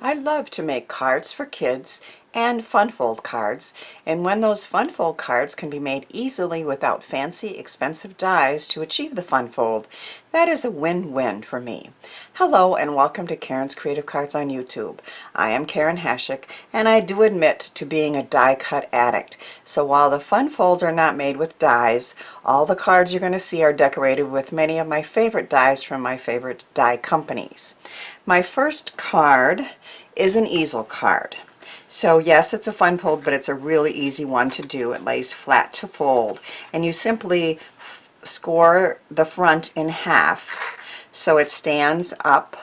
I love to make cards for kids and fun fold cards, and when those fun fold cards can be made easily without fancy, expensive dies to achieve the fun fold, that is a win-win for me. Hello and welcome to Karen's Creative Cards on YouTube. I am Karen Hashik, and I do admit to being a die cut addict. So while the fun folds are not made with dies, all the cards you're going to see are decorated with many of my favorite dies from my favorite die companies. My first card is an easel card. So yes, it's a fun fold, but it's a really easy one to do. It lays flat to fold, and you simply score the front in half so it stands up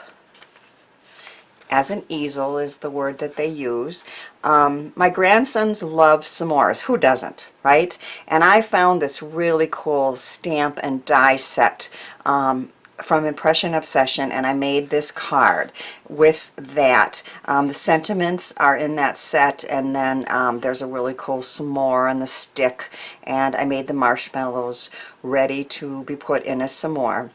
as an easel is the word that they use. My grandsons love s'mores. Who doesn't, right? And I found this really cool stamp and die set from Impression Obsession, and I made this card with that. The sentiments are in that set, and then there's a really cool s'more on the stick, and I made the marshmallows ready to be put in a s'more.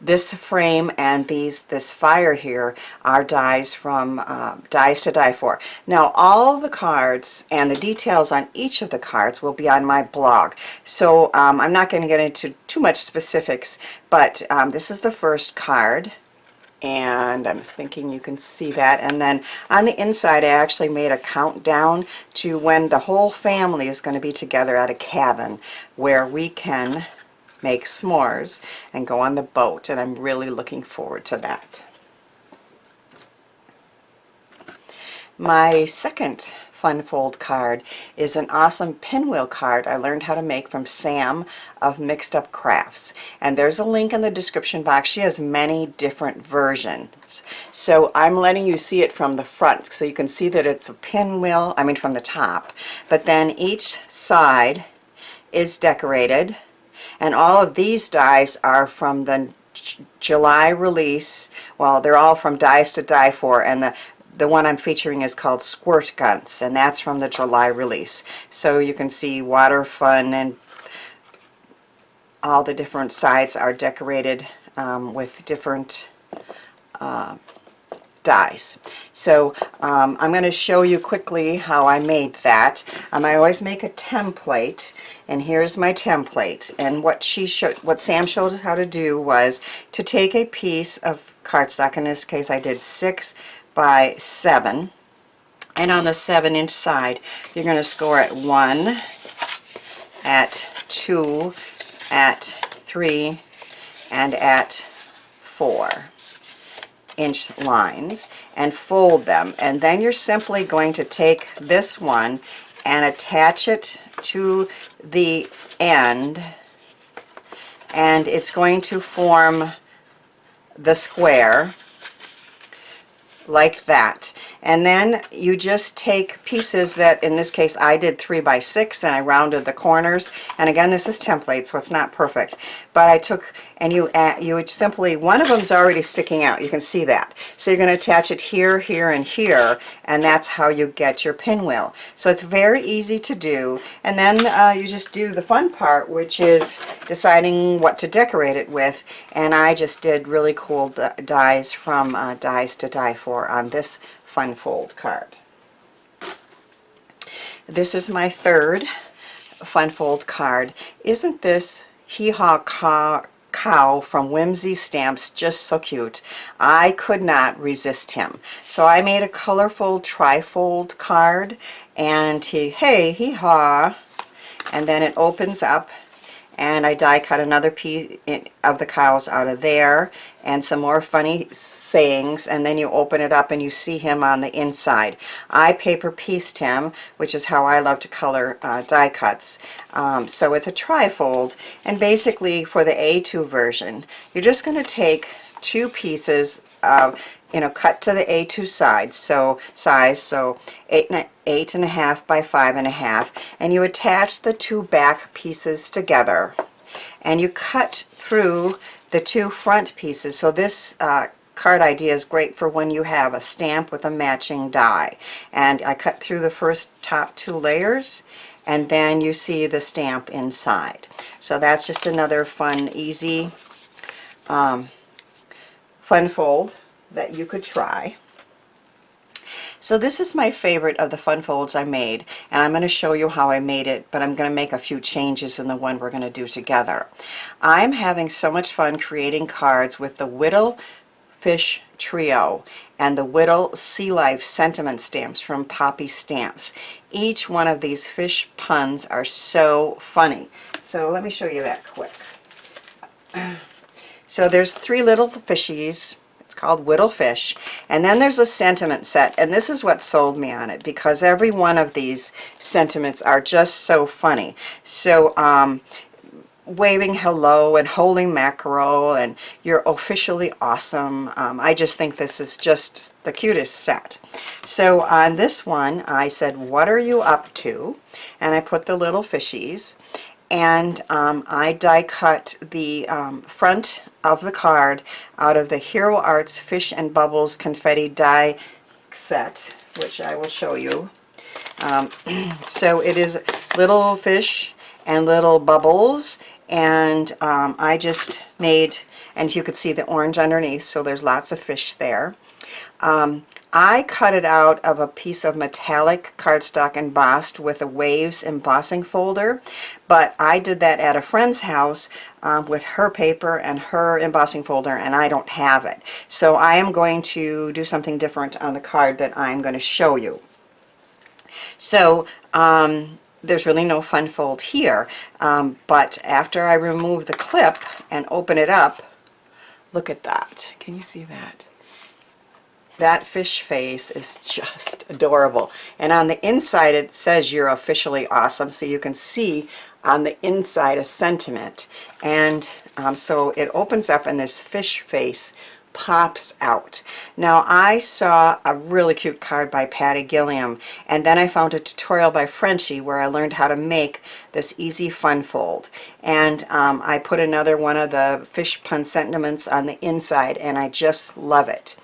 This frame and this fire here are dies from Dies to Die For. Now all the cards and the details on each of the cards will be on my blog, so I'm not going to get into too much specifics, but this is the first card, and I'm thinking you can see that. And then on the inside I actually made a countdown to when the whole family is going to be together at a cabin where we can make s'mores and go on the boat, and I'm really looking forward to that. My second fun fold card is an awesome pinwheel card I learned how to make from Sam of Mixed Up Crafts, and there's a link in the description box. She has many different versions, so I'm letting you see it from the front so you can see that it's a pinwheel, I mean from the top, but then each side is decorated. And all of these dies are from the July release. Well, they're all from Dies to Die For, and the one I'm featuring is called Squirt Guns, and that's from the July release. So you can see water fun, and all the different sides are decorated with different dies. So I'm going to show you quickly how I made that. I always make a template, and here's my template. And what Sam showed us how to do was to take a piece of cardstock. In this case, I did 6 by 7, and on the 7-inch side, you're going to score at 1, at 2, at 3, and at 4-inch lines and fold them, and then you're simply going to take this one and attach it to the end, and it's going to form the square like that. And then you just take pieces that, in this case I did 3 by 6, and I rounded the corners, and again this is template so it's not perfect, but I took and you would simply, one of them's already sticking out, you can see that, so you're going to attach it here, here, and here, and that's how you get your pinwheel. So it's very easy to do, and then you just do the fun part, which is deciding what to decorate it with, and I just did really cool dies from Dies to Die For on this fun fold card. This is my third fun fold card. Isn't this Hee Haw Cow from Whimsy Stamps just so cute? I could not resist him. So I made a colorful trifold card, and hey, hee haw, and then it opens up, and I die cut another piece of the cows out of there, and some more funny sayings, and then you open it up and you see him on the inside. I paper pieced him, which is how I love to color die cuts. So it's a trifold, and basically for the A2 version, you're just going to take 2 pieces of, cut to the A2 size, so 8.5 by 5.5, and you attach the 2 back pieces together, and you cut through the 2 front pieces. So this card idea is great for when you have a stamp with a matching die, and I cut through the top 2 layers, and then you see the stamp inside. So that's just another fun, easy fun fold that you could try. So this is my favorite of the fun folds I made, and I'm going to show you how I made it, but I'm going to make a few changes in the one we're going to do together. I'm having so much fun creating cards with the Whittle Fish Trio and the Whittle Sea Life sentiment stamps from Poppy Stamps. Each one of these fish puns are so funny. So let me show you that quick. So there's 3 little fishies. It's called Whittle Fish. And then there's a sentiment set, and this is what sold me on it because every one of these sentiments are just so funny. So waving hello and holding mackerel and you're officially awesome. I just think this is just the cutest set. So on this one I said, what are you up to? And I put the little fishies, and I die cut the front of the card out of the Hero Arts Fish and Bubbles Confetti Die set, which I will show you. So it is little fish and little bubbles, and I just made, and you could see the orange underneath, so there's lots of fish there. I cut it out of a piece of metallic cardstock embossed with a Waves embossing folder, but I did that at a friend's house with her paper and her embossing folder, and I don't have it. So I am going to do something different on the card that I'm going to show you. So there's really no fun fold here, but after I remove the clip and open it up, look at that. Can you see that? That fish face is just adorable. And on the inside it says you're officially awesome, so you can see on the inside a sentiment. And so it opens up and this fish face pops out. Now I saw a really cute card by Patty Gilliam, and then I found a tutorial by Frenchie where I learned how to make this easy fun fold, and I put another one of the fish pun sentiments on the inside, and I just love it.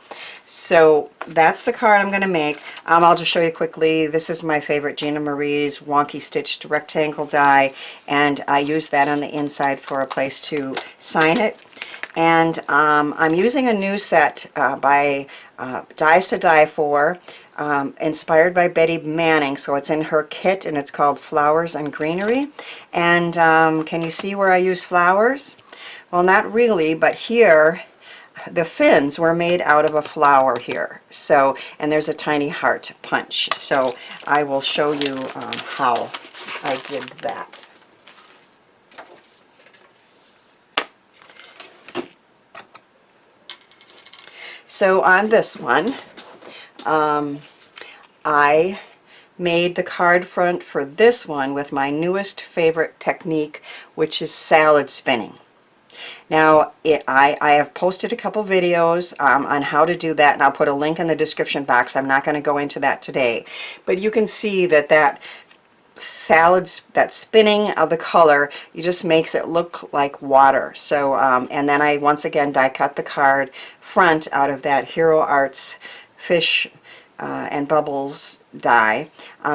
So that's the card I'm going to make. I'll just show you quickly. This is my favorite Gina Marie's wonky stitched rectangle die, and I use that on the inside for a place to sign it. And I'm using a new set by Dies to Die For, inspired by Betty Manning. So it's in her kit, and it's called Flowers and Greenery. And can you see where I use flowers? Well, not really, but here the fins were made out of a flower here. So, and there's a tiny heart punch. So I will show you how I did that. So on this one, I made the card front for this one with my newest favorite technique, which is salad spinning. Now, I have posted a couple videos on how to do that, and I'll put a link in the description box. I'm not going to go into that today. But you can see that that spinning of the color, it just makes it look like water. So, and then I once again die cut the card front out of that Hero Arts Fish and Bubbles die.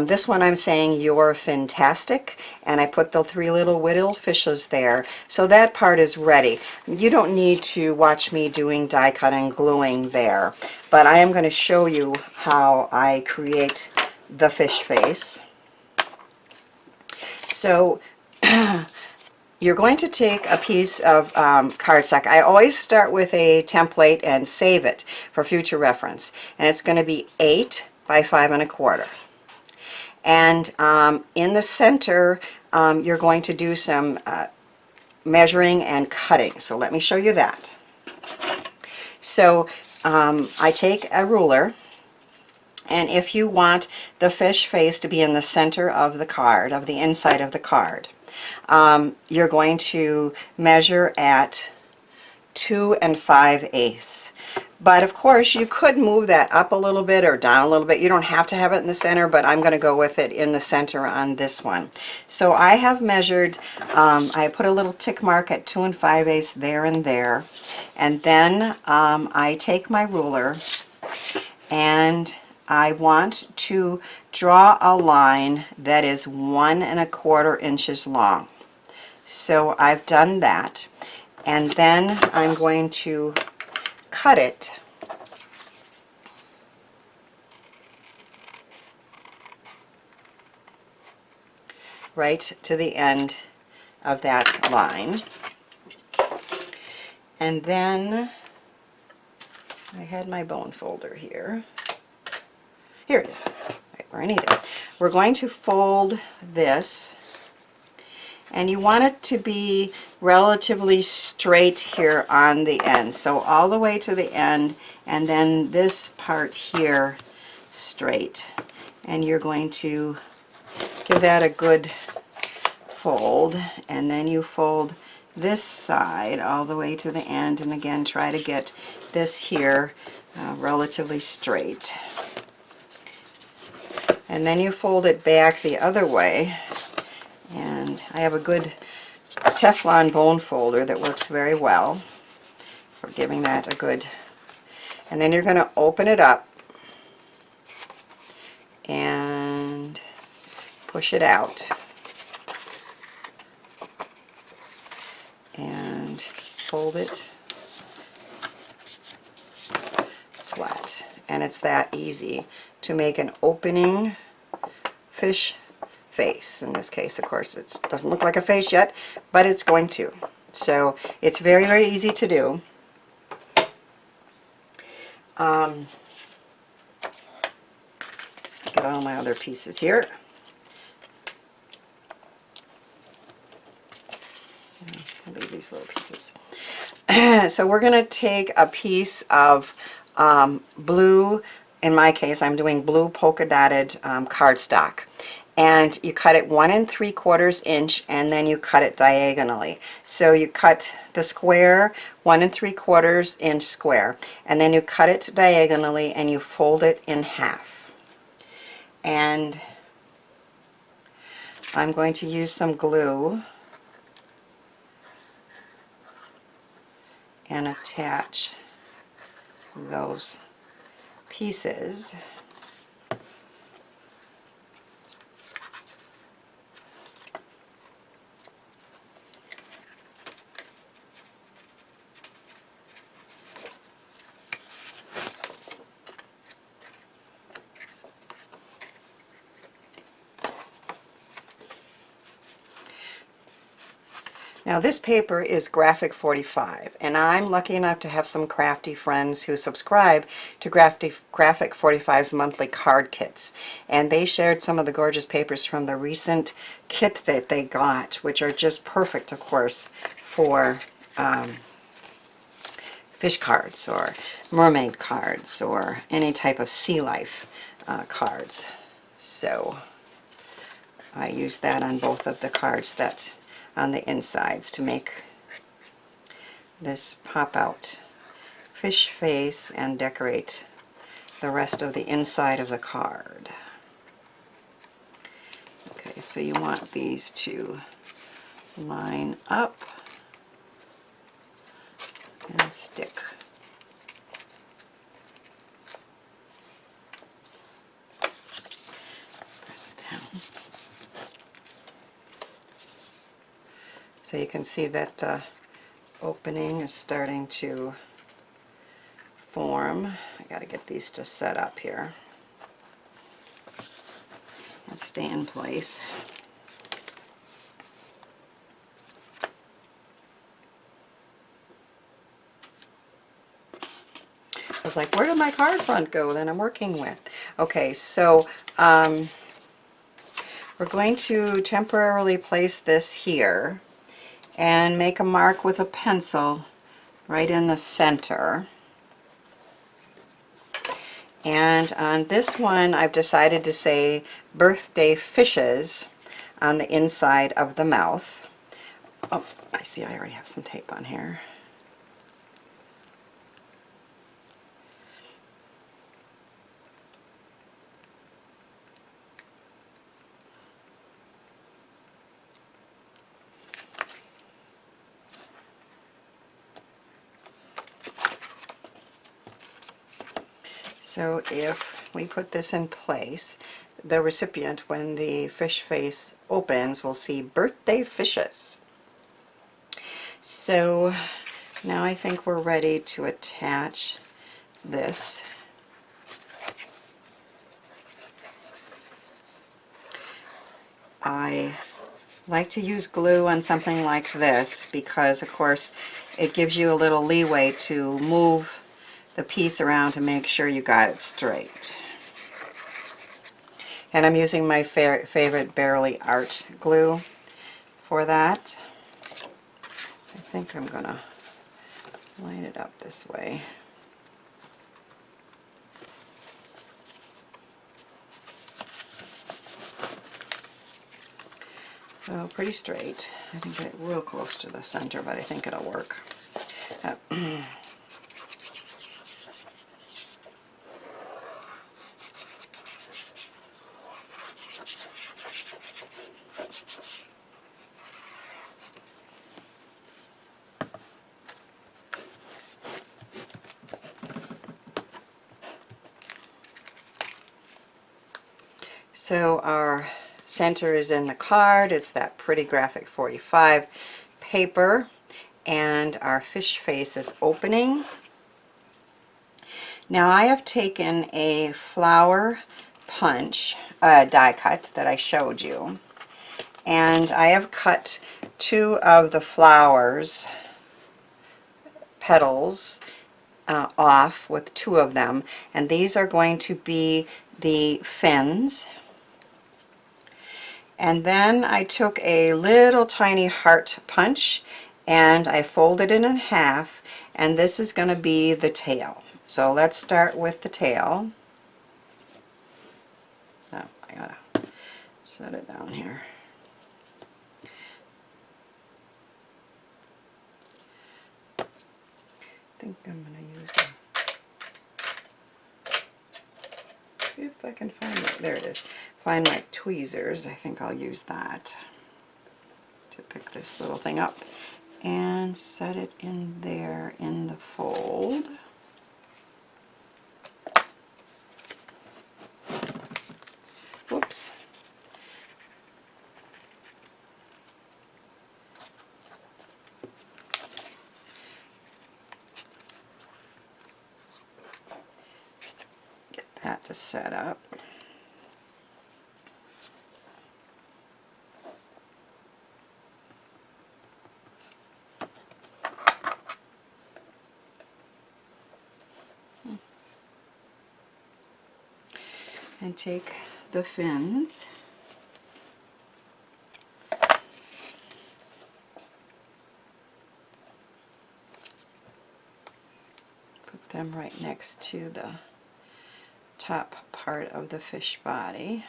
This one I'm saying you're fantastic, and I put the 3 little Whittle fishes there. So that part is ready. You don't need to watch me doing die cut and gluing there, but I am going to show you how I create the fish face. So you're going to take a piece of cardstock. I always start with a template and save it for future reference, and it's going to be 8 by 5 1/4. And in the center you're going to do some measuring and cutting. So let me show you that. So I take a ruler, and if you want the fish face to be in the center of the card, of the inside of the card, you're going to measure at 2 5/8. But of course you could move that up a little bit or down a little bit. You don't have to have it in the center, but I'm going to go with it in the center on this one. So I have measured, I put a little tick mark at 2 5/8 there and there, and then I take my ruler and I want to draw a line that is 1 1/4 inches long. So I've done that, and then I'm going to cut it right to the end of that line. And then I had my bone folder here. Here it is, right where I need it. We're going to fold this, and you want it to be relatively straight here on the end. So all the way to the end, and then this part here straight. And you're going to give that a good fold, and then you fold this side all the way to the end, and again try to get this here relatively straight. And then you fold it back the other way, and I have a good Teflon bone folder that works very well for giving that a good, and then you're going to open it up and push it out and fold it flat. And it's that easy to make an opening fish face. In this case, of course, it doesn't look like a face yet, but it's going to. So it's very, very easy to do. Get all my other pieces here. I'll leave these little pieces. So we're going to take a piece of blue, in my case I'm doing blue polka dotted cardstock, and you cut it 1 3/4 inch, and then you cut it diagonally. So you cut the square 1 3/4 inch square, and then you cut it diagonally and you fold it in half. And I'm going to use some glue and attach those pieces. Now this paper is Graphic 45, and I'm lucky enough to have some crafty friends who subscribe to Graphic 45's monthly card kits, and they shared some of the gorgeous papers from the recent kit that they got, which are just perfect, of course, for fish cards or mermaid cards or any type of sea life cards. So I used that on both of the cards that on the insides to make this pop out fish face and decorate the rest of the inside of the card. Okay, so you want these to line up and stick. Press it down. So you can see that the opening is starting to form. I got to get these to set up here and stay in place. I was like, where did my card front go that I'm working with? Okay, so we're going to temporarily place this here and make a mark with a pencil right in the center. And on this one I've decided to say birthday fishes on the inside of the mouth. Oh, I see I already have some tape on here. So if we put this in place, the recipient, when the fish face opens, will see birthday fishes. So now I think we're ready to attach this. I like to use glue on something like this because, of course, it gives you a little leeway to move the piece around to make sure you got it straight. And I'm using my favorite Barely Art glue for that. I think I'm going to line it up this way. So pretty straight. I think it's real close to the center, but I think it'll work. So our center is in the card. It's that pretty graphic 45 paper, and our fish face is opening. Now I have taken a flower punch die cut that I showed you, and I have cut 2 of the flowers petals off with 2 of them, and these are going to be the fins. And then I took a little tiny heart punch and I folded it in half, and this is going to be the tail. So let's start with the tail. Oh, I gotta set it down here. I think I'm going to use if I can find it. There it is. Find my tweezers. I think I'll use that to pick this little thing up and set it in there in the fold. Whoops. Get that to set up. And take the fins, put them right next to the top part of the fish body.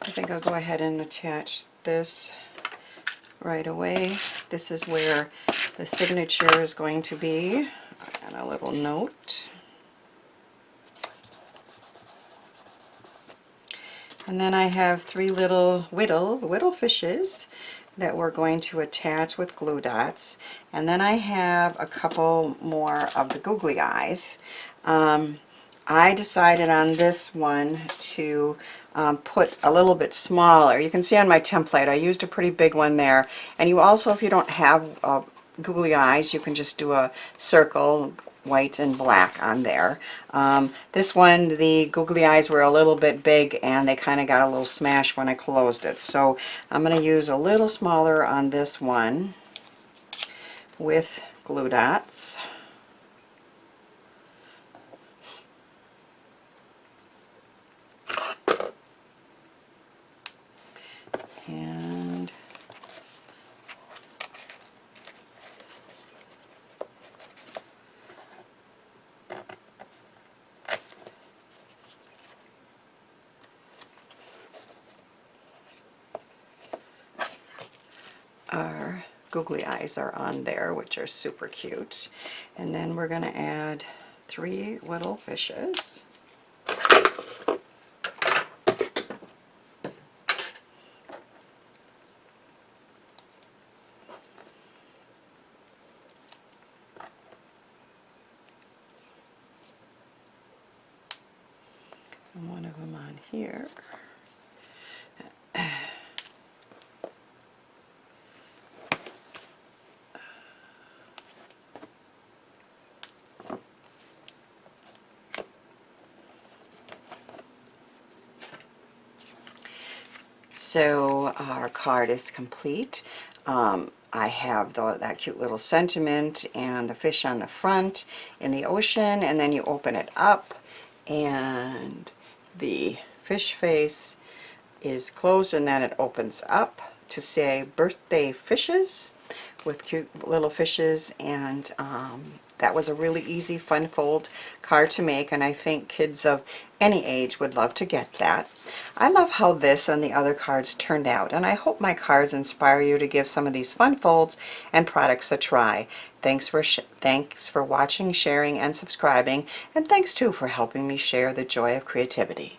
I think I'll go ahead and attach this right away. This is where the signature is going to be, and a little note. And then I have 3 little whittle fishes that we're going to attach with glue dots. And then I have a couple more of the googly eyes. I decided on this one to put a little bit smaller. You can see on my template I used a pretty big one there. And you also, if you don't have googly eyes, you can just do a circle, white and black on there. This one, the googly eyes were a little bit big and they kind of got a little smashed when I closed it. So I'm going to use a little smaller on this one with glue dots. And our googly eyes are on there, which are super cute. And then we're going to add 3 little fishes. and one of them on here. So our card is complete. I have that cute little sentiment and the fish on the front in the ocean, and then you open it up and the fish face is closed, and then it opens up to say birthday fishes with cute little fishes. And that was a really easy fun fold card to make, and I think kids of any age would love to get that. I love how this and the other cards turned out, and I hope my cards inspire you to give some of these fun folds and products a try. Thanks for watching, sharing, and subscribing, and thanks too for helping me share the joy of creativity.